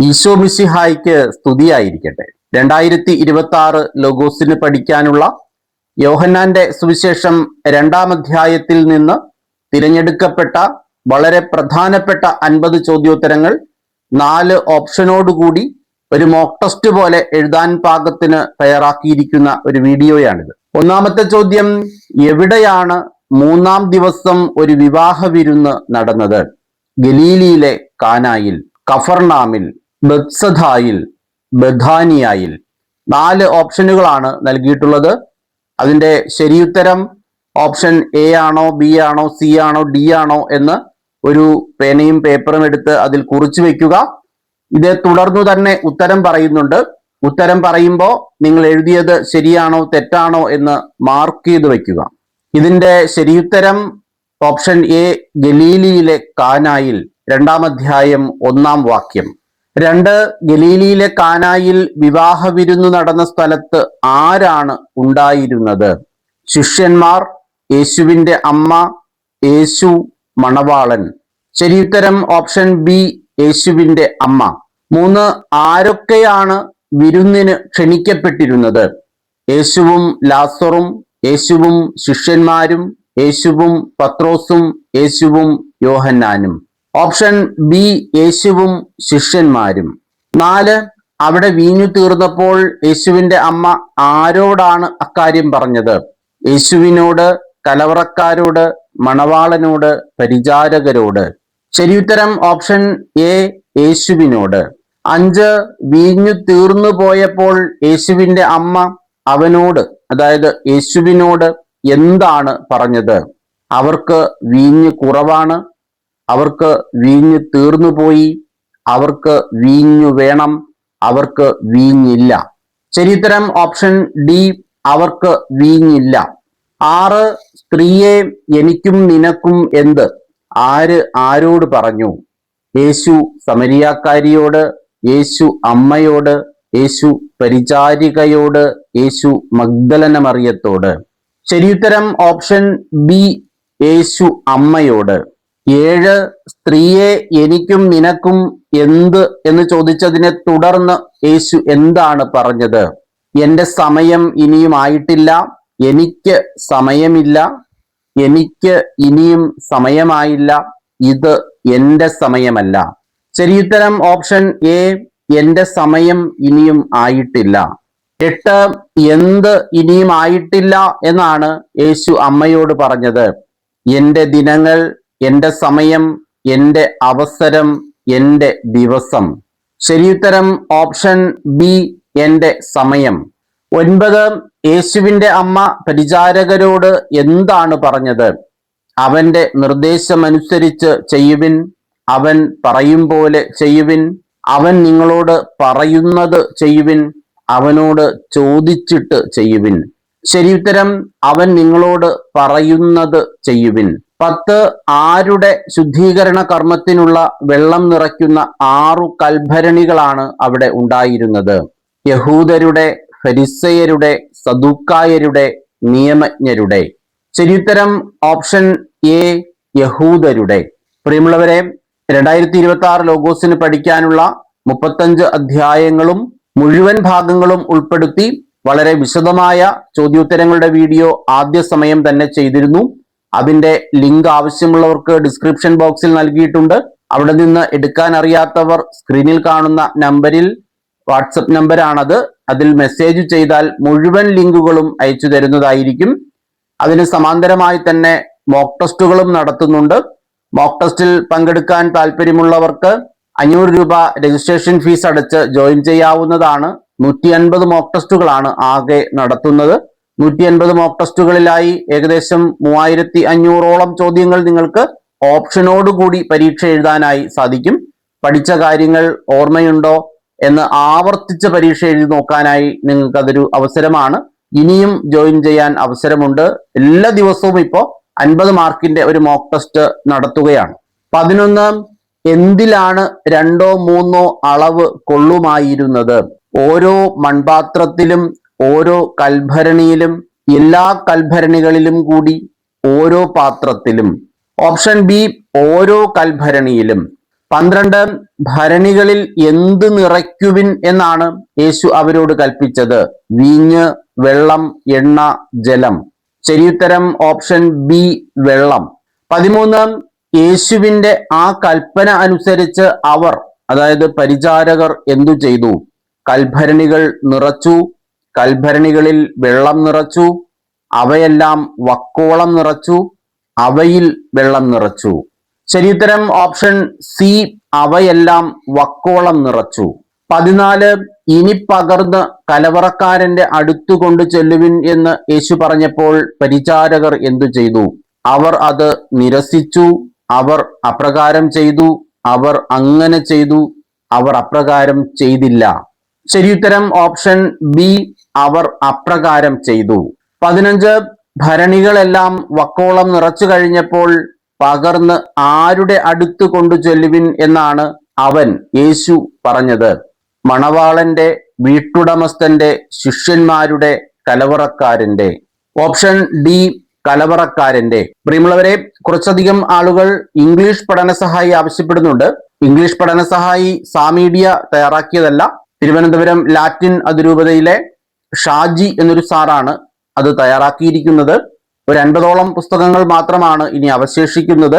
ഈശോ മിശിഹായ്ക്ക് സ്തുതിയായിരിക്കട്ടെ. 2026 ലോഗോസിന് പഠിക്കാനുള്ള യോഹന്നാന്റെ സുവിശേഷം 2-ാം അധ്യായത്തിൽ നിന്ന് തിരഞ്ഞെടുക്കപ്പെട്ട വളരെ പ്രധാനപ്പെട്ട 50 ചോദ്യോത്തരങ്ങൾ 4 ഓപ്ഷനോടുകൂടി ഒരു മോക്ക് ടെസ്റ്റ് പോലെ എഴുതാൻ പാകത്തിന് തയ്യാറാക്കിയിരിക്കുന്ന ഒരു വീഡിയോയാണിത്. ഒന്നാമത്തെ ചോദ്യം, എവിടെയാണ് 3-ാം ദിവസം ഒരു വിവാഹ വിരുന്ന് നടന്നത്? ഗലീലിയിലെ കാനായിൽ, കഫർനാമിൽ, ബത്സദായിൽ, ബഥാനിയായിൽ. 4 ഓപ്ഷനുകളാണ് നൽകിയിട്ടുള്ളത്. അതിന്റെ ശരിയുത്തരം ഓപ്ഷൻ എ ആണോ, ബി ആണോ, സി ആണോ, ഡി ആണോ എന്ന് ഒരു പേനയും പേപ്പറും എടുത്ത് അതിൽ കുറിച്ചു വെക്കുക. ഇത് തുടർന്നു തന്നെ ഉത്തരം പറയുന്നുണ്ട്. ഉത്തരം പറയുമ്പോൾ നിങ്ങൾ എഴുതിയത് ശരിയാണോ തെറ്റാണോ എന്ന് മാർക്ക് ചെയ്ത് വെക്കുക. ഇതിന്റെ ശരിയുത്തരം ഓപ്ഷൻ എ, ഗലീലിയിലെ കാനായിൽ, 2-ാം അധ്യായം 1-ാം വാക്യം. 2, ഗലീലിയിലെ കാനായിൽ വിവാഹ വിരുന്ന് നടന്ന സ്ഥലത്ത് ആരാണ് ഉണ്ടായിരുന്നത്? ശിഷ്യന്മാർ, യേശുവിന്റെ അമ്മ, യേശു, മണവാളൻ. ശരിയുത്തരം ഓപ്ഷൻ ബി, യേശുവിന്റെ അമ്മ. 3, ആരൊക്കെയാണ് വിരുന്നിന് ക്ഷണിക്കപ്പെട്ടിരുന്നത്? യേശുവും ലാസറും, യേശുവും ശിഷ്യന്മാരും, യേശുവും പത്രോസും, യേശുവും യോഹന്നാനും. ഓപ്ഷൻ ബി, യേശുവും ശിഷ്യന്മാരും. 4, അവിടെ വീഞ്ഞു തീർന്നപ്പോൾ യേശുവിന്റെ അമ്മ ആരോടാണ് അക്കാര്യം പറഞ്ഞത്? യേശുവിനോട്, കലവറക്കാരോട്, മണവാളനോട്, പരിചാരകരോട്. ശരിയുത്തരം ഓപ്ഷൻ എ, യേശുവിനോട്. 5, വീഞ്ഞു തീർന്നു പോയപ്പോൾ യേശുവിന്റെ അമ്മ അവനോട്, അതായത് യേശുവിനോട് എന്താണ് പറഞ്ഞത്? അവർക്ക് വീഞ്ഞ് കുറവാണ്, അവർക്ക് വീഞ്ഞ് തീർന്നുപോയി, അവർക്ക് വീഞ്ഞു വേണം, അവർക്ക് വീഞ്ഞില്ല. ശരിയുത്തരം ഓപ്ഷൻ ഡി, അവർക്ക് വീഞ്ഞില്ല. 6, സ്ത്രീയെ, എനിക്കും നിനക്കും എന്ത്? ആര് ആരോട് പറഞ്ഞു? യേശു സമരിയാക്കാരിയോട്, യേശു അമ്മയോട്, യേശു പരിചാരികയോട്, യേശു മഗ്ദലന മറിയത്തോട്. ശരിയുത്തരം ഓപ്ഷൻ ബി, യേശു അമ്മയോട്. 7, സ്ത്രീയെ, എനിക്കും നിനക്കും എന്ത് എന്ന് ചോദിച്ചതിനെ തുടർന്ന് യേശു എന്താണ് പറഞ്ഞത്? എന്റെ സമയം ഇനിയും ആയിട്ടില്ല, എനിക്ക് സമയമില്ല, എനിക്ക് ഇനിയും സമയമായില്ല, ഇത് എന്റെ സമയമല്ല. ശരിയുത്തരം ഓപ്ഷൻ എ, എന്റെ സമയം ഇനിയും ആയിട്ടില്ല. 8, എന്ത് ഇനിയും ആയിട്ടില്ല എന്നാണ് യേശു അമ്മയോട് പറഞ്ഞത്? എന്റെ ദിനങ്ങൾ, എന്റെ സമയം, എന്റെ അവസരം, എന്റെ ദിവസം. ശരിയുത്തരം ഓപ്ഷൻ ബി, എന്റെ സമയം. 9, യേശുവിന്റെ അമ്മ പരിചാരകരോട് എന്താണ് പറഞ്ഞത്? അവന്റെ നിർദ്ദേശമനുസരിച്ച് ചെയ്യുവിൻ, അവൻ പറയും പോലെ ചെയ്യുവിൻ, അവൻ നിങ്ങളോട് പറയുന്നത് ചെയ്യുവിൻ, അവനോട് ചോദിച്ചിട്ട് ചെയ്യുവിൻ. ശരിയുത്തരം അവൻ നിങ്ങളോട് പറയുന്നത് ചെയ്യുവിൻ. 10, ആരുടെ ശുദ്ധീകരണ കർമ്മത്തിനുള്ള വെള്ളം നിറയ്ക്കുന്ന 6 കൽഭരണികളാണ് അവിടെ ഉണ്ടായിരുന്നത്? യഹൂദരുടെ, ഫരിസയരുടെ, സദൂക്കായരുടെ, നിയമജ്ഞരുടെ. ശരിയുത്തരം ഓപ്ഷൻ എ, യഹൂദരുടെ. പ്രിയമുള്ളവരെ, 2026 ലോഗോസിന് പഠിക്കാനുള്ള 35 അധ്യായങ്ങളും മുഴുവൻ ഭാഗങ്ങളും ഉൾപ്പെടുത്തി വളരെ വിശദമായ ചോദ്യോത്തരങ്ങളുടെ വീഡിയോ ആദ്യ സമയം തന്നെ ചെയ്തിരുന്നു. അതിന്റെ ലിങ്ക് ആവശ്യമുള്ളവർക്ക് ഡിസ്ക്രിപ്ഷൻ ബോക്സിൽ നൽകിയിട്ടുണ്ട്. അവിടെ നിന്ന് എടുക്കാൻ അറിയാത്തവർ സ്ക്രീനിൽ കാണുന്ന നമ്പറിൽ, വാട്സപ്പ് നമ്പറാണത്, അതിൽ മെസ്സേജ് ചെയ്താൽ മുഴുവൻ ലിങ്കുകളും അയച്ചു തരുന്നതായിരിക്കും. അതിന് സമാന്തരമായി തന്നെ മോക്ക് ടെസ്റ്റുകളും നടത്തുന്നുണ്ട്. മോക്ക് ടെസ്റ്റിൽ പങ്കെടുക്കാൻ താല്പര്യമുള്ളവർക്ക് 500 രൂപ രജിസ്ട്രേഷൻ ഫീസ് അടച്ച് ജോയിൻ ചെയ്യാവുന്നതാണ്. 150 മോക്ക് ടെസ്റ്റുകളാണ് ആകെ നടത്തുന്നത്. 150 മോക്ക് ടെസ്റ്റുകളിലായി ഏകദേശം 3500ഓളം ചോദ്യങ്ങൾ നിങ്ങൾക്ക് ഓപ്ഷനോടുകൂടി പരീക്ഷ എഴുതാനായി സാധിക്കും. പഠിച്ച കാര്യങ്ങൾ ഓർമ്മയുണ്ടോ എന്ന് ആവർത്തിച്ച് പരീക്ഷ എഴുതി നോക്കാനായി നിങ്ങൾക്ക് അതൊരു അവസരമാണ്. ഇനിയും ജോയിൻ ചെയ്യാൻ അവസരമുണ്ട്. എല്ലാ ദിവസവും ഇപ്പോൾ 50 മാർക്കിന്റെ ഒരു മോക്ക് ടെസ്റ്റ് നടത്തുകയാണ്. 11, എന്തിലാണ് 2ഓ 3ഓ അളവ് കൊള്ളുമായിരുന്നത്? ഓരോ മൺപാത്രത്തിലും, ഓരോ കൽഭരണിയിലും, എല്ലാ കൽഭരണികളിലും കൂടി, ഓരോ പാത്രത്തിലും. ഓപ്ഷൻ ബി, ഓരോ കൽഭരണിയിലും. 12 ഭരണികളിൽ എന്ത് നിറയ്ക്കുവിൻ എന്നാണ് യേശു അവരോട് കൽപ്പിച്ചത്? വീഞ്ഞ്, വെള്ളം, എണ്ണ, ജലം. ശരിയുത്തരം ഓപ്ഷൻ ബി, വെള്ളം. 13 യേശുവിന്റെ ആ കൽപ്പന അനുസരിച്ച് അവർ, അതായത് പരിചാരകർ എന്തു ചെയ്തു? കൽഭരണികൾ നിറച്ചു, കൽഭരണികളിൽ വെള്ളം നിറച്ചു, അവയെല്ലാം വക്കോളം നിറച്ചു, അവയിൽ വെള്ളം നിറച്ചു. ശരിയുത്തരം ഓപ്ഷൻ സി, അവയെല്ലാം വക്കോളം നിറച്ചു. 14 ഇനി പകർന്ന് കലവറക്കാരന്റെ അടുത്തു കൊണ്ടു ചെല്ലുവിൻ എന്ന് യേശു പറഞ്ഞപ്പോൾ പരിചാരകർ എന്തു ചെയ്തു? അവർ അത് നിരസിച്ചു, അവർ അപ്രകാരം ചെയ്തു, അവർ അങ്ങനെ ചെയ്തു, അവർ അപ്രകാരം ചെയ്തില്ല. ശരിയുത്തരം ഓപ്ഷൻ ബി, അവർ അപ്രകാരം ചെയ്തു. 15 ഭരണികളെല്ലാം വക്കോളം നിറച്ചു കഴിഞ്ഞപ്പോൾ പകർന്ന് ആരുടെ അടുത്ത് കൊണ്ടു ചെല്ലുവിൻ എന്നാണ് അവൻ, യേശു പറഞ്ഞത്? മണവാളന്റെ, വീട്ടുടമസ്ഥന്റെ, ശിഷ്യന്മാരുടെ, കലവറക്കാരന്റെ. Option D, കലവറക്കാരന്റെ. പ്രിയമുള്ളവരെ, കുറച്ചധികം ആളുകൾ ഇംഗ്ലീഷ് പഠന സഹായി ആവശ്യപ്പെടുന്നുണ്ട്. ഇംഗ്ലീഷ് പഠന സഹായി സാമീഡിയ തയ്യാറാക്കിയതല്ല. തിരുവനന്തപുരം ലാറ്റിൻ അതിരൂപതയിലെ ഷാജി എന്നൊരു സാറാണ് അത് തയ്യാറാക്കിയിരിക്കുന്നത്. ഒരു 50ഓളം പുസ്തകങ്ങൾ മാത്രമാണ് ഇനി അവശേഷിക്കുന്നത്.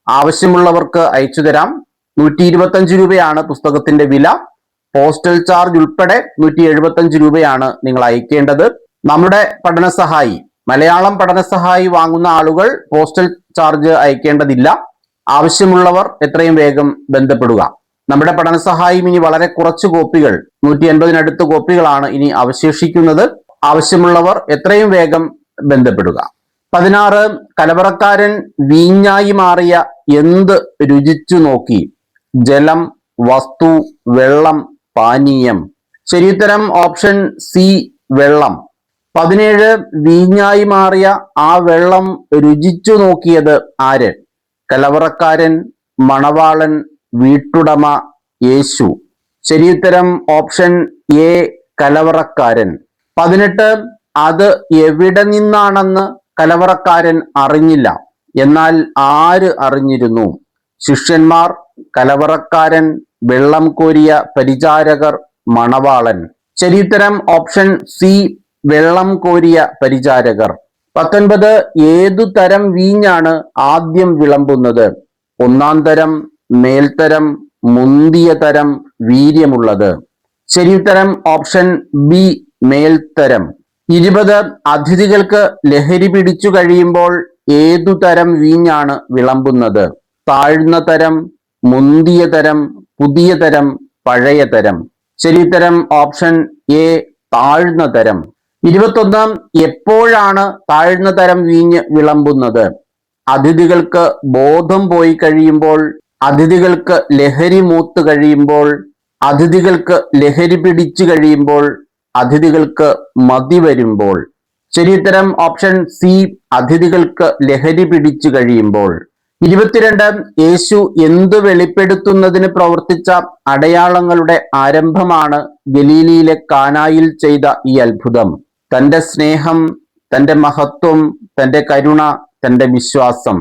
ആവശ്യമുള്ളവർക്ക് അയച്ചു തരാം. 125 രൂപയാണ് പുസ്തകത്തിന്റെ വില. പോസ്റ്റൽ ചാർജ് ഉൾപ്പെടെ 175 രൂപയാണ് നിങ്ങൾ അയക്കേണ്ടത്. നമ്മുടെ പഠന സഹായി, മലയാളം പഠന സഹായി വാങ്ങുന്ന ആളുകൾ പോസ്റ്റൽ ചാർജ് അയക്കേണ്ടതില്ല. ആവശ്യമുള്ളവർ എത്രയും വേഗം ബന്ധപ്പെടുക. നമ്മുടെ പഠന സഹായം ഇനി വളരെ കുറച്ച് കോപ്പികൾ, 180-നടുത്ത് കോപ്പികളാണ് ഇനി അവശേഷിക്കുന്നത്. ആവശ്യമുള്ളവർ എത്രയും വേഗം ബന്ധപ്പെടുക. 16 കലവറക്കാരൻ വീഞ്ഞായി മാറിയ എന്ത് രുചിച്ചു നോക്കി? ജലം, വസ്തു, വെള്ളം, പാനീയം. ശരിയുത്തരം ഓപ്ഷൻ സി, വെള്ളം. 17 വീഞ്ഞായി മാറിയ ആ വെള്ളം രുചിച്ചു നോക്കിയത് ആര്? കലവറക്കാരൻ, മണവാളൻ, വീട്ടുടമ, യേശു. ശരിയുത്തരം ഓപ്ഷൻ എ, കലവറക്കാരൻ. 18 അത് എവിടെ നിന്നാണെന്ന് കലവറക്കാരൻ അറിഞ്ഞില്ല. എന്നാൽ ആര് അറിഞ്ഞിരുന്നു? ശിഷ്യന്മാർ, കലവറക്കാരൻ, വെള്ളം കോരിയ പരിചാരകർ, മണവാളൻ. ശരിയുത്തരം ഓപ്ഷൻ സി, വെള്ളം കോരിയ പരിചാരകർ. 19 ഏതു തരം വീഞ്ഞാണ് ആദ്യം വിളമ്പുന്നത്? ഒന്നാം തരം, മേൽത്തരം, മുന്തിയ തരം, വീര്യമുള്ളത്. ശരിയുത്തരം ഓപ്ഷൻ ബി, മേൽത്തരം. 20 അതിഥികൾക്ക് ലഹരി പിടിച്ചു കഴിയുമ്പോൾ ഏതു തരം വീഞ്ഞാണ് വിളമ്പുന്നത്? താഴ്ന്ന തരം, മുന്തിയ തരം, പുതിയ തരം, പഴയ തരം. ശരിയുത്തരം ഓപ്ഷൻ എ, താഴ്ന്ന തരം. 21 എപ്പോഴാണ് താഴ്ന്ന തരം വീഞ്ഞ് വിളമ്പുന്നത്? അതിഥികൾക്ക് ബോധം പോയി കഴിയുമ്പോൾ, അതിഥികൾക്ക് ലഹരി മൂത്ത് കഴിയുമ്പോൾ, അതിഥികൾക്ക് ലഹരി പിടിച്ചു കഴിയുമ്പോൾ, അതിഥികൾക്ക് മതി വരുമ്പോൾ. ശരിയുത്തരം ഓപ്ഷൻ സി, അതിഥികൾക്ക് ലഹരി പിടിച്ചു കഴിയുമ്പോൾ. 22 യേശു എന്ത് വെളിപ്പെടുത്തുന്നതിന് പ്രവർത്തിച്ച അടയാളങ്ങളുടെ ആരംഭമാണ് ഗലീലിയിലെ കാനായിൽ ചെയ്ത ഈ അത്ഭുതം? തന്റെ സ്നേഹം, തന്റെ മഹത്വം, തന്റെ കരുണ, തന്റെ വിശ്വാസം.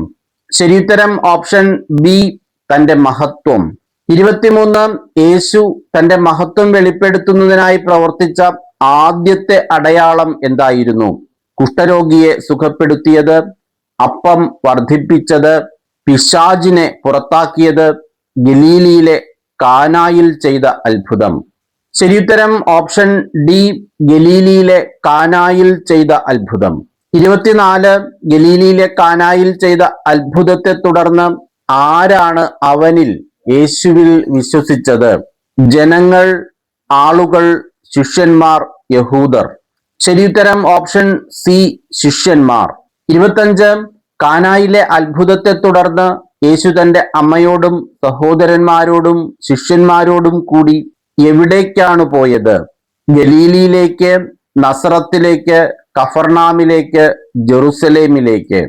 ശരിയുത്തരം ഓപ്ഷൻ ബി, തന്റെ മഹത്വം. 23 യേശു തന്റെ മഹത്വം വെളിപ്പെടുത്തുന്നതിനായി പ്രവർത്തിച്ച ആദ്യത്തെ അടയാളം എന്തായിരുന്നു? കുഷ്ഠരോഗിയെ സുഖപ്പെടുത്തിയത്, അപ്പം വർദ്ധിപ്പിച്ചത്, പിശാചിനെ പുറത്താക്കിയത്, ഗലീലിയിലെ കാനായിൽ ചെയ്ത അത്ഭുതം. ശരിയുത്തരം ഓപ്ഷൻ ഡി, ഗലീലിയിലെ കാനായിൽ ചെയ്ത അത്ഭുതം. 24 ഗലീലിയിലെ കാനായിൽ ചെയ്ത അത്ഭുതത്തെ തുടർന്ന് ആരാണ് അവനിൽ, യേശുവിൽ വിശ്വസിച്ചത്? ജനങ്ങൾ, ആളുകൾ, ശിഷ്യന്മാർ, യഹൂദർ. ശരിയുത്തരം ഓപ്ഷൻ സി, ശിഷ്യന്മാർ. 25 കാനായിലെ അത്ഭുതത്തെ തുടർന്ന് യേശു തന്റെ അമ്മയോടും സഹോദരന്മാരോടും ശിഷ്യന്മാരോടും കൂടി എവിടേക്കാണ് പോയത്? ഗലീലിയിലേക്ക്, നസറത്തിലേക്ക്, കഫർനാമിലേക്ക്, ജെറുസലേമിലേക്ക്.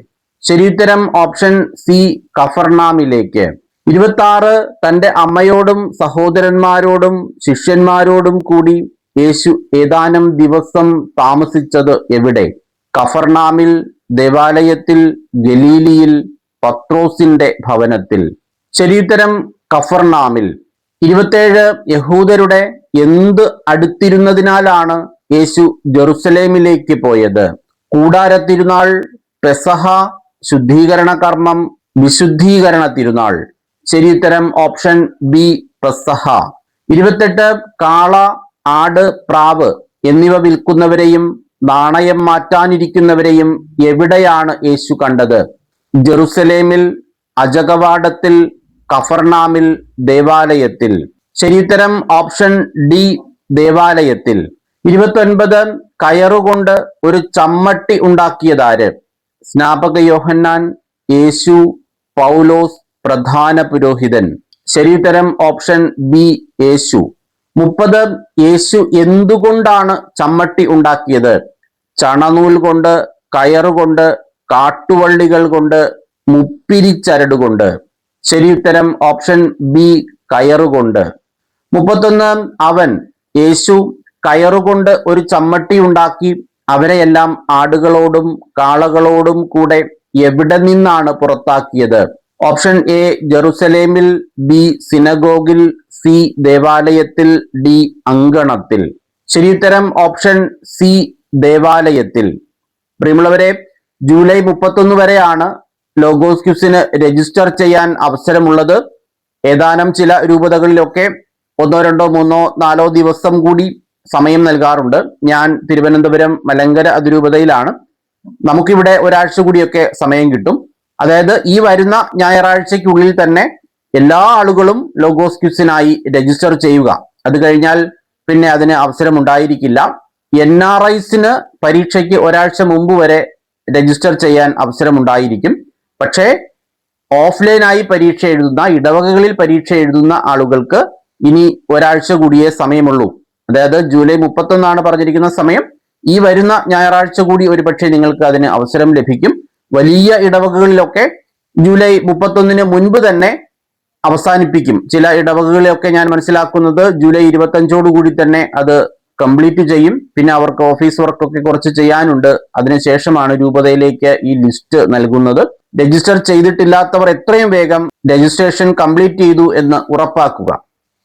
ശരിയുത്തരം ഓപ്ഷൻ സി, കഫർനാമിലേക്ക്. 26 തന്റെ അമ്മയോടും സഹോദരന്മാരോടും ശിഷ്യന്മാരോടും കൂടി യേശു ഏതാനും ദിവസം താമസിച്ചത് എവിടെ? കഫർനാമിൽ, ദേവാലയത്തിൽ, ഗലീലിയിൽ, പത്രോസിന്റെ ഭവനത്തിൽ. ശരിയുത്തരം കഫർനാമിൽ. 27 യഹൂദരുടെ എന്ത് അടുത്തിരുന്നതിനാലാണ് യേശു ജെറുസലേമിലേക്ക് പോയത്? കൂടാര തിരുനാൾ, പെസഹ, ശുദ്ധീകരണ കർമ്മം, വിശുദ്ധീകരണ തിരുനാൾ. ശരിയുത്തരം ഓപ്ഷൻ ബി, പെസഹ. 28 കാള, ആട്, പ്രാവ് എന്നിവ വിൽക്കുന്നവരെയും നാണയം മാറ്റാനിരിക്കുന്നവരെയും എവിടെയാണ് യേശു കണ്ടത്? ജെറുസലേമിൽ, അജകവാടത്തിൽ, കഫർനാമിൽ, ദേവാലയത്തിൽ. ശരിയുത്തരം ഓപ്ഷൻ ഡി, ദേവാലയത്തിൽ. 29 കയറുകൊണ്ട് ഒരു ചമ്മട്ടി ഉണ്ടാക്കിയതാര്? സ്നാപക യോഹന്നാൻ, യേശു, പൗലോസ്, പ്രധാന പുരോഹിതൻ. ശരിയുത്തരം ഓപ്ഷൻ ബി, യേശു. 30 യേശു എന്തുകൊണ്ടാണ് ചമ്മട്ടി ഉണ്ടാക്കിയത്? ചണനൂൽ കൊണ്ട്, കയറുകൊണ്ട്, കാട്ടുവള്ളികൾ കൊണ്ട്, മുപ്പിരിച്ചരടുകൊണ്ട്. ശരിയുത്തരം ഓപ്ഷൻ ബി, കയറുകൊണ്ട്. 31 അവൻ യേശു കയറുകൊണ്ട് ഒരു ചമ്മട്ടി ഉണ്ടാക്കി അവരെയെല്ലാം ആടുകളോടും കാളകളോടും കൂടെ എവിടെ നിന്നാണ് പുറത്താക്കിയത്? ഓപ്ഷൻ എ ജെറുസലേമിൽ, ബി സിനഗോഗിൽ, സി ദേവാലയത്തിൽ, ഡി അങ്കണത്തിൽ. ശരിയുത്തരം ഓപ്ഷൻ സി, ദേവാലയത്തിൽ. പ്രിയമുള്ളവരെ, ജൂലൈ 31 വരെയാണ് ലോഗോസ് ക്വിസിന് രജിസ്റ്റർ ചെയ്യാൻ അവസരമുള്ളത്. ഏതാനും ചില രൂപതകളിലൊക്കെ 1, 2, 3, 4 ദിവസം കൂടി സമയം നൽകാറുണ്ട്. ഞാൻ തിരുവനന്തപുരം മലങ്കര അതിരൂപതയിലാണ്. നമുക്കിവിടെ ഒരാഴ്ച കൂടിയൊക്കെ സമയം കിട്ടും. അതായത് ഈ വരുന്ന ഞായറാഴ്ചയ്ക്കുള്ളിൽ തന്നെ എല്ലാ ആളുകളും ലോഗോസ് ക്വിസിനായി രജിസ്റ്റർ ചെയ്യുക. അത് കഴിഞ്ഞാൽ പിന്നെ അതിന് അവസരം ഉണ്ടായിരിക്കില്ല. NRIസിന് പരീക്ഷയ്ക്ക് ഒരാഴ്ച മുമ്പ് വരെ രജിസ്റ്റർ ചെയ്യാൻ അവസരമുണ്ടായിരിക്കും. പക്ഷേ ഓഫ്ലൈനായി പരീക്ഷ എഴുതുന്ന, ഇടവകകളിൽ പരീക്ഷ എഴുതുന്ന ആളുകൾക്ക് ഇനി ഒരാഴ്ച കൂടിയേ സമയമുള്ളൂ. അതായത് ജൂലൈ 31 പറഞ്ഞിരിക്കുന്ന സമയം. ഈ വരുന്ന ഞായറാഴ്ച കൂടി ഒരുപക്ഷെ നിങ്ങൾക്ക് അതിന് അവസരം ലഭിക്കും. വലിയ ഇടവകകളിലൊക്കെ ജൂലൈ 31 മുൻപ് തന്നെ അവസാനിപ്പിക്കും. ചില ഇടവകകളിലൊക്കെ ഞാൻ മനസ്സിലാക്കുന്നത് ജൂലൈ 25 കൂടി തന്നെ അത് കംപ്ലീറ്റ് ചെയ്യും. പിന്നെ അവർക്ക് ഓഫീസ് വർക്കൊക്കെ കുറച്ച് ചെയ്യാനുണ്ട്. അതിനുശേഷമാണ് രൂപതയിലേക്ക് ഈ ലിസ്റ്റ് നൽകുന്നത്. രജിസ്റ്റർ ചെയ്തിട്ടില്ലാത്തവർ എത്രയും വേഗം രജിസ്ട്രേഷൻ കംപ്ലീറ്റ് ചെയ്തു എന്ന് ഉറപ്പാക്കുക.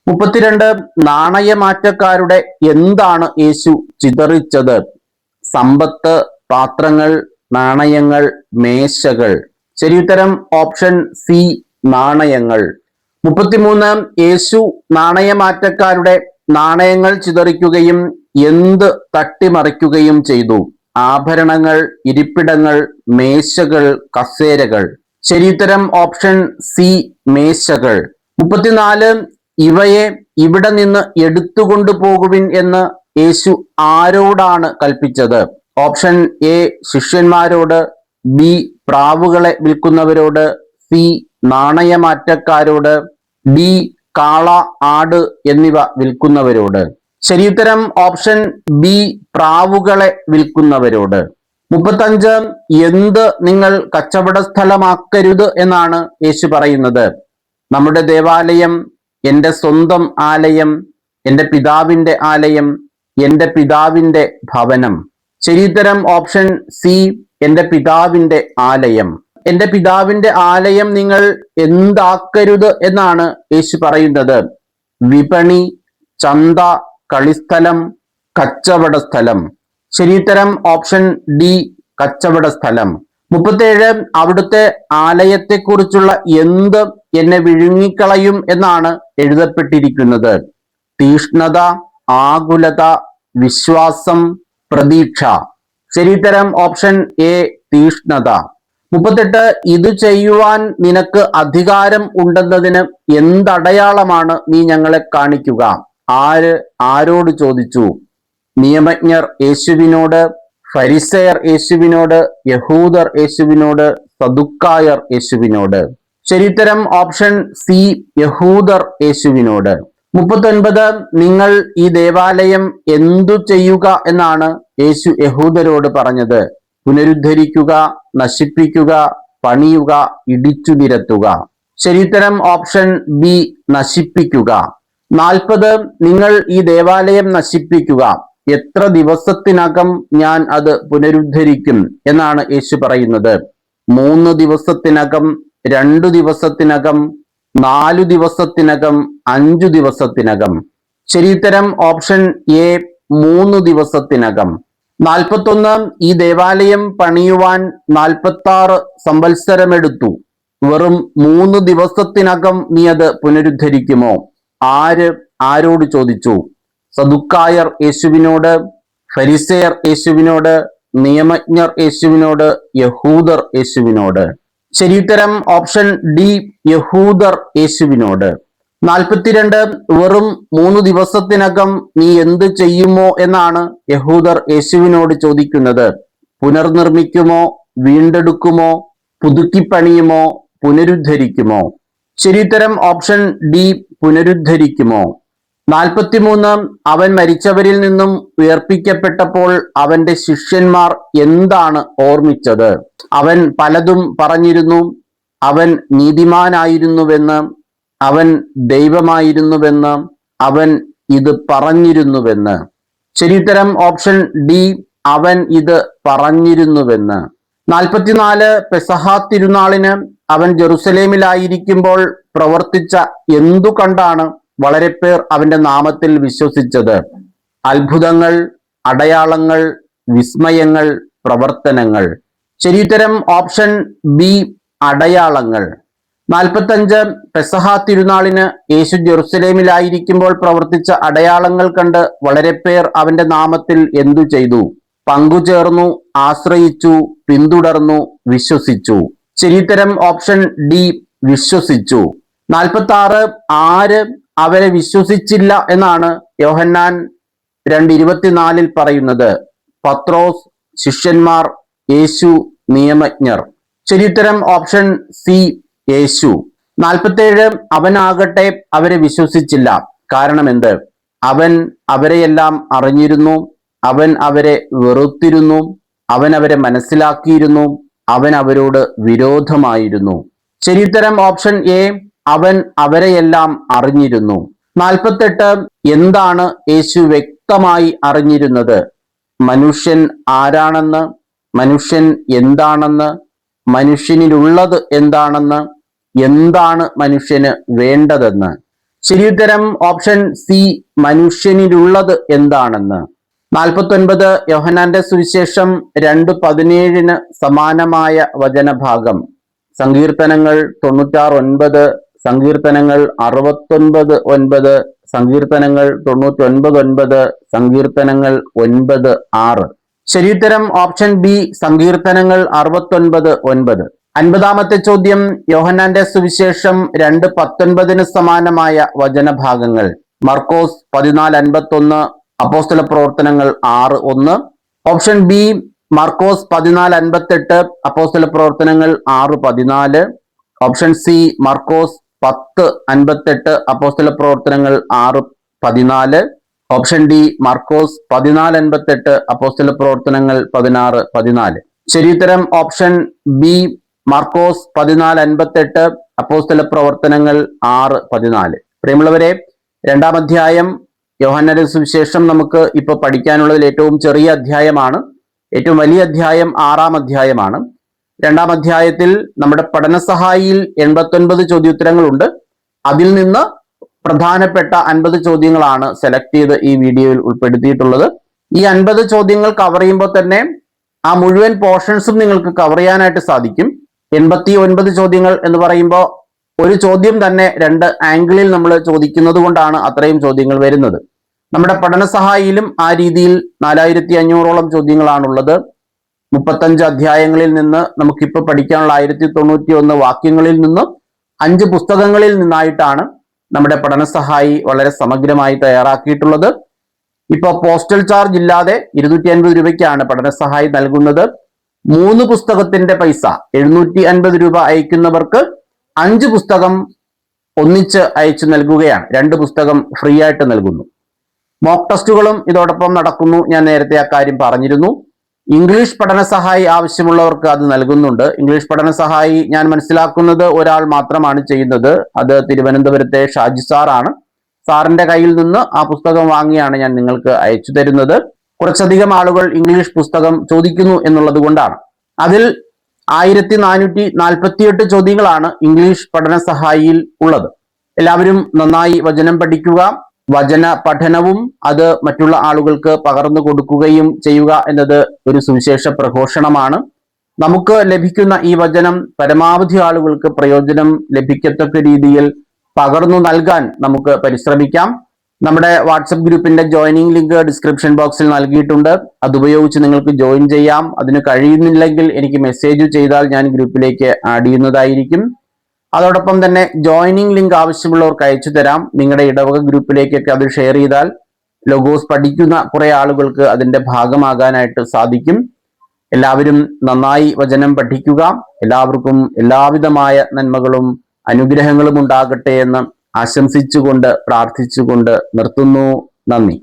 32 നാണയമാറ്റക്കാരുടെ എന്താണ് യേശു ചിതറിച്ചത്? സമ്പത്ത്, പാത്രങ്ങൾ, നാണയങ്ങൾ, മേശകൾ. ശരിയുത്തരം ഓപ്ഷൻ സി, നാണയങ്ങൾ. 33 യേശു നാണയമാറ്റക്കാരുടെ നാണയങ്ങൾ ചിതറിക്കുകയും എന്ത് തട്ടിമറിക്കുകയും ചെയ്തു? ആഭരണങ്ങൾ, ഇരിപ്പിടങ്ങൾ, മേശകൾ, കസേരകൾ. ശരിയുത്തരം ഓപ്ഷൻ സി, മേശകൾ. 34 ഇവയെ ഇവിടെ നിന്ന് എടുത്തുകൊണ്ടു പോകുവിൻ എന്ന് യേശു ആരോടാണ് കൽപ്പിച്ചത്? ഓപ്ഷൻ എ ശിഷ്യന്മാരോട്, ബി പ്രാവുകളെ വിൽക്കുന്നവരോട്, സി നാണയമാറ്റക്കാരോട്, ഡി കാള, ആട് എന്നിവ വിൽക്കുന്നവരോട്. ശരിയുത്തരം ഓപ്ഷൻ ബി, പ്രാവുകളെ വിൽക്കുന്നവരോട്. 35 എന്ത് നിങ്ങൾ കച്ചവട സ്ഥലമാക്കരുത് എന്നാണ് യേശു പറയുന്നത്? നമ്മുടെ ദേവാലയം, എൻ്റെ സ്വന്തം ആലയം, എൻ്റെ പിതാവിൻ്റെ ആലയം, എൻ്റെ പിതാവിൻ്റെ ഭവനം. ശരിയുത്തരം ഓപ്ഷൻ സി, എൻ്റെ പിതാവിൻ്റെ ആലയം. എൻ്റെ പിതാവിൻ്റെ ആലയം നിങ്ങൾ എന്താക്കരുത് എന്നാണ് യേശു പറയുന്നത്? വിപണി, ചന്ത, കളിസ്ഥലം, കച്ചവട സ്ഥലം. ശരിയുത്തരം ഓപ്ഷൻ ഡി, കച്ചവട സ്ഥലം. 37 അവിടുത്തെ ആലയത്തെക്കുറിച്ചുള്ള എന്ത് എന്നെ വിഴുങ്ങിക്കളയും എന്നാണ് എഴുതപ്പെട്ടിരിക്കുന്നത്? തീഷ്ണത, ആകുലത, വിശ്വാസം, പ്രതീക്ഷ. ശരിയുത്തരം ഓപ്ഷൻ എ, തീഷ്ണത. 38 ഇത് ചെയ്യുവാൻ നിനക്ക് അധികാരം ഉണ്ടെന്നതിന് എന്തടയാളമാണ് നീ ഞങ്ങളെ കാണിക്കുക? ആര് ആരോട് ചോദിച്ചു? നിയമജ്ഞർ യേശുവിനോട്, ഫരിസയർ യേശുവിനോട്, യഹൂദർ യേശുവിനോട്, സദുക്കായർ യേശുവിനോട്. ശരിയുത്തരം ഓപ്ഷൻ സി, യഹൂദർ യേശുവിനോട്. 39 നിങ്ങൾ ഈ ദേവാലയം എന്തു ചെയ്യുക എന്നാണ് യേശു യഹൂദരോട് പറഞ്ഞത്? പുനരുദ്ധരിക്കുക, നശിപ്പിക്കുക, പണിയുക, ഇടിച്ചു നിരത്തുക. ശരിയുത്തരം ഓപ്ഷൻ ബി, നശിപ്പിക്കുക. 40 നിങ്ങൾ ഈ ദേവാലയം നശിപ്പിക്കുക, എത്ര ദിവസത്തിനകം ഞാൻ അത് പുനരുദ്ധരിക്കും എന്നാണ് യേശു പറയുന്നത്? 3 ദിവസത്തിനകം, 2 ദിവസത്തിനകം, 4 ദിവസത്തിനകം, 5 ദിവസത്തിനകം? ശരിയുത്തരം ഓപ്ഷൻ എ 3 ദിവസത്തിനകം. 41 ഈ ദേവാലയം പണിയുവാൻ 46 സംവത്സരമെടുത്തു. വെറും 3 ദിവസത്തിനകം നീ അത് പുനരുദ്ധരിക്കുമോ? ആരോട് ചോദിച്ചു? സദുക്കായർ യേശുവിനോട്, ഫരിസേയർ യേശുവിനോട്, നിയമജ്ഞർ യേശുവിനോട്, യഹൂദർ യേശുവിനോട്? ശരിയുത്തരം ഓപ്ഷൻ ഡി, യഹൂദർ യേശുവിനോട്. 42 വെറും 3 ദിവസത്തിനകം നീ എന്ത് ചെയ്യുമോ എന്നാണ് യഹൂദർ യേശുവിനോട് ചോദിക്കുന്നത്. പുനർനിർമ്മിക്കുമോ, വീണ്ടെടുക്കുമോ, പുതുക്കിപ്പണിയുമോ, പുനരുദ്ധരിക്കുമോ? ശരിയുത്തരം ഓപ്ഷൻ ഡി, പുനരുദ്ധരിക്കുമോ. 43 അവൻ മരിച്ചവരിൽ നിന്നും ഉയർപ്പിക്കപ്പെട്ടപ്പോൾ അവന്റെ ശിഷ്യന്മാർ എന്താണ് ഓർമ്മിച്ചത്? അവൻ പലതും പറഞ്ഞിരുന്നു. അവൻ നീതിമാനായിരുന്നുവെന്ന്, അവൻ ദൈവമായിരുന്നുവെന്ന്, അവൻ ഇത് പറഞ്ഞിരുന്നുവെന്ന്. ശരിയുത്തരം ഓപ്ഷൻ ഡി, അവൻ ഇത് പറഞ്ഞിരുന്നുവെന്ന്. 44 പെസഹ തിരുനാളിന് അവൻ ജെറുസലേമിലായിരിക്കുമ്പോൾ പ്രവർത്തിച്ച എന്തു കണ്ടാണ് വളരെ പേർ അവന്റെ നാമത്തിൽ വിശ്വസിച്ചത്? അത്ഭുതങ്ങൾ, അടയാളങ്ങൾ, വിസ്മയങ്ങൾ, പ്രവർത്തനങ്ങൾ? ശരിയുത്തരം ഓപ്ഷൻ ബി, അടയാളങ്ങൾ. 45 പെസഹ തിരുനാളിന് യേശു ജെറുസലേമിലായിരിക്കുമ്പോൾ പ്രവർത്തിച്ച അടയാളങ്ങൾ കണ്ട് വളരെ പേർ അവന്റെ നാമത്തിൽ എന്തു ചെയ്തു? പങ്കുചേർന്നു, ആശ്രയിച്ചു, പിന്തുടർന്നു, വിശ്വസിച്ചു. ശരിയുത്തരം ഓപ്ഷൻ ഡി, വിശ്വസിച്ചു. 46 ആര് അവരെ വിശ്വസിച്ചില്ല എന്നാണ് യോഹന്നാൻ 2:24 പറയുന്നത്? പത്രോസ്, ശിഷ്യന്മാർ, യേശു, നിയമജ്ഞർ? ശരിയുത്തരം ഓപ്ഷൻ സി, യേശു. 47 അവനാകട്ടെ അവരെ വിശ്വസിച്ചില്ല. കാരണം എന്ത്? അവൻ അവരെയെല്ലാം അറിഞ്ഞിരുന്നു. അവൻ അവരെ വെറുത്തിരുന്നു. അവൻ അവരെ മനസ്സിലാക്കിയിരുന്നു. അവൻ അവരോട് വിരോധമായിരുന്നു. ശരിയുത്തരം ഓപ്ഷൻ എ, അവൻ അവരെയെല്ലാം അറിഞ്ഞിരുന്നു. 48 എന്താണ് യേശു വ്യക്തമായി അറിഞ്ഞിരുന്നത്? മനുഷ്യൻ ആരാണെന്ന്, മനുഷ്യൻ എന്താണെന്ന്, മനുഷ്യനിലുള്ളത് എന്താണെന്ന്, എന്താണ് മനുഷ്യന് വേണ്ടതെന്ന്? ശരിയുത്തരം ഓപ്ഷൻ സി, മനുഷ്യനിലുള്ളത് എന്താണെന്ന്. 49 യോഹന്നാന്റെ സുവിശേഷം 2:17 സമാനമായ വചനഭാഗം. സങ്കീർത്തനങ്ങൾ 96:9, സങ്കീർത്തനങ്ങൾ 69:9, സങ്കീർത്തനങ്ങൾ 99:9, സങ്കീർത്തനങ്ങൾ 9:6. ശരിയുത്തരം ഓപ്ഷൻ ബി, സങ്കീർത്തനങ്ങൾ 69:9. 50-ാമത്തെ ചോദ്യം യോഹന്നാന്റെ സുവിശേഷം 2:19 സമാനമായ വചനഭാഗങ്ങൾ. മർക്കോസ് 14:51, അപ്പോസ്തല പ്രവർത്തനങ്ങൾ 6:1. ഓപ്ഷൻ ബി, മർക്കോസ് 14:58, അപ്പോസ്തല പ്രവർത്തനങ്ങൾ 6:14. ഓപ്ഷൻ സി, മർക്കോസ് 10:58, അപ്പോസ്തല പ്രവർത്തനങ്ങൾ 6:14. ഓപ്ഷൻ ഡി, മർക്കോസ് 14:58, അപ്പോസ്തല പ്രവർത്തനങ്ങൾ 16:14. ശരിയുത്തരം ഓപ്ഷൻ ബി, മർക്കോസ് 14:58, അപ്പോസ്തല പ്രവർത്തനങ്ങൾ 6:14. പ്രിയമുള്ളവരെ, 2-ാം അധ്യായം യോഹന്നാന്റെ സുവിശേഷം നമുക്ക് ഇപ്പൊ പഠിക്കാനുള്ളതിൽ ഏറ്റവും ചെറിയ അധ്യായമാണ്. ഏറ്റവും വലിയ അധ്യായം 6-ാം അധ്യായമാണ്. 2-ാം അധ്യായത്തിൽ നമ്മുടെ പഠനസഹായിയിൽ 89 ചോദ്യോത്തരങ്ങളുണ്ട്. അതിൽ നിന്ന് പ്രധാനപ്പെട്ട 50 ചോദ്യങ്ങളാണ് സെലക്ട് ചെയ്ത് ഈ വീഡിയോയിൽ ഉൾപ്പെടുത്തിയിട്ടുള്ളത്. ഈ 50 ചോദ്യങ്ങൾ കവർ ചെയ്യുമ്പോൾ തന്നെ ആ മുഴുവൻ പോർഷൻസും നിങ്ങൾക്ക് കവർ ചെയ്യാനായിട്ട് സാധിക്കും. 89 ചോദ്യങ്ങൾ എന്ന് പറയുമ്പോൾ ഒരു ചോദ്യം തന്നെ 2 ആംഗിളിൽ നമ്മൾ ചോദിക്കുന്നത് കൊണ്ടാണ് അത്രയും ചോദ്യങ്ങൾ വരുന്നത്. നമ്മുടെ പഠനസഹായിയിലും ആ രീതിയിൽ 4500ഓളം ചോദ്യങ്ങളാണുള്ളത്. 35 അധ്യായങ്ങളിൽ നിന്ന് നമുക്കിപ്പോൾ പഠിക്കാനുള്ള 1091 വാക്യങ്ങളിൽ നിന്നും 5 പുസ്തകങ്ങളിൽ നിന്നായിട്ടാണ് നമ്മുടെ പഠനസഹായി വളരെ സമഗ്രമായി തയ്യാറാക്കിയിട്ടുള്ളത്. ഇപ്പോൾ പോസ്റ്റൽ ചാർജ് ഇല്ലാതെ 250 രൂപയ്ക്കാണ് പഠനസഹായി നൽകുന്നത്. 3 പുസ്തകത്തിന്റെ പൈസ 750 രൂപ അയക്കുന്നവർക്ക് 5 പുസ്തകം ഒന്നിച്ച് അയച്ചു നൽകുകയാണ്. 2 പുസ്തകം ഫ്രീ ആയിട്ട് നൽകുന്നു. മോക്ക് ടെസ്റ്റുകളും ഇതോടൊപ്പം നടക്കുന്നു. ഞാൻ നേരത്തെ ആ കാര്യം പറഞ്ഞിരുന്നു. ഇംഗ്ലീഷ് പഠനസഹായി ആവശ്യമുള്ളവർക്ക് അത് നൽകുന്നുണ്ട്. ഇംഗ്ലീഷ് പഠനസഹായി ഞാൻ മനസ്സിലാക്കുന്നത് ഒരാൾ മാത്രമാണ് ചെയ്യുന്നത്. അത് തിരുവനന്തപുരത്തെ ഷാജി സാറാണ്. സാറിന്റെ കയ്യിൽ നിന്ന് ആ പുസ്തകം വാങ്ങിയാണ് ഞാൻ നിങ്ങൾക്ക് അയച്ചു തരുന്നത്. കുറച്ചധികം ആളുകൾ ഇംഗ്ലീഷ് പുസ്തകം ചോദിക്കുന്നു എന്നുള്ളത് കൊണ്ടാണ്. അതിൽ 1448 ചോദ്യങ്ങളാണ് ഇംഗ്ലീഷ് പഠന സഹായിയിൽ ഉള്ളത്. എല്ലാവരും നന്നായി വചനം പഠിക്കുക. വചന പഠനവും അത് മറ്റുള്ള ആളുകൾക്ക് പകർന്നു കൊടുക്കുകയും ചെയ്യുക എന്നത് ഒരു സുവിശേഷ പ്രഘോഷണമാണ്. നമുക്ക് ലഭിക്കുന്ന ഈ വചനം പരമാവധി ആളുകൾക്ക് പ്രയോജനം ലഭിക്കത്തക്ക രീതിയിൽ പകർന്നു നൽകാൻ നമുക്ക് പരിശ്രമിക്കാം. നമ്മുടെ വാട്സപ്പ് ഗ്രൂപ്പിന്റെ ജോയിനിങ് ലിങ്ക് ഡിസ്ക്രിപ്ഷൻ ബോക്സിൽ നൽകിയിട്ടുണ്ട്. അതുപയോഗിച്ച് നിങ്ങൾക്ക് ജോയിൻ ചെയ്യാം. അതിന് കഴിയുന്നില്ലെങ്കിൽ എനിക്ക് മെസ്സേജ് ചെയ്താൽ ഞാൻ ഗ്രൂപ്പിലേക്ക് ആഡ് ചെയ്യുന്നതായിരിക്കും. അതോടൊപ്പം തന്നെ ജോയിനിങ് ലിങ്ക് ആവശ്യമുള്ളവർക്ക് അയച്ചു തരാം. നിങ്ങളുടെ ഇടവക ഗ്രൂപ്പിലേക്കൊക്കെ അത് ഷെയർ ചെയ്താൽ ലോഗോസ് പഠിക്കുന്ന കുറെ ആളുകൾക്ക് അതിന്റെ ഭാഗമാകാനായിട്ട് സാധിക്കും. എല്ലാവരും നന്നായി വചനം പഠിക്കുക. എല്ലാവർക്കും എല്ലാവിധമായ നന്മകളും അനുഗ്രഹങ്ങളും ഉണ്ടാകട്ടെ എന്ന് ആശംസിച്ചുകൊണ്ട് പ്രാർത്ഥിച്ചുകൊണ്ട് നിർത്തുന്നു. നന്ദി.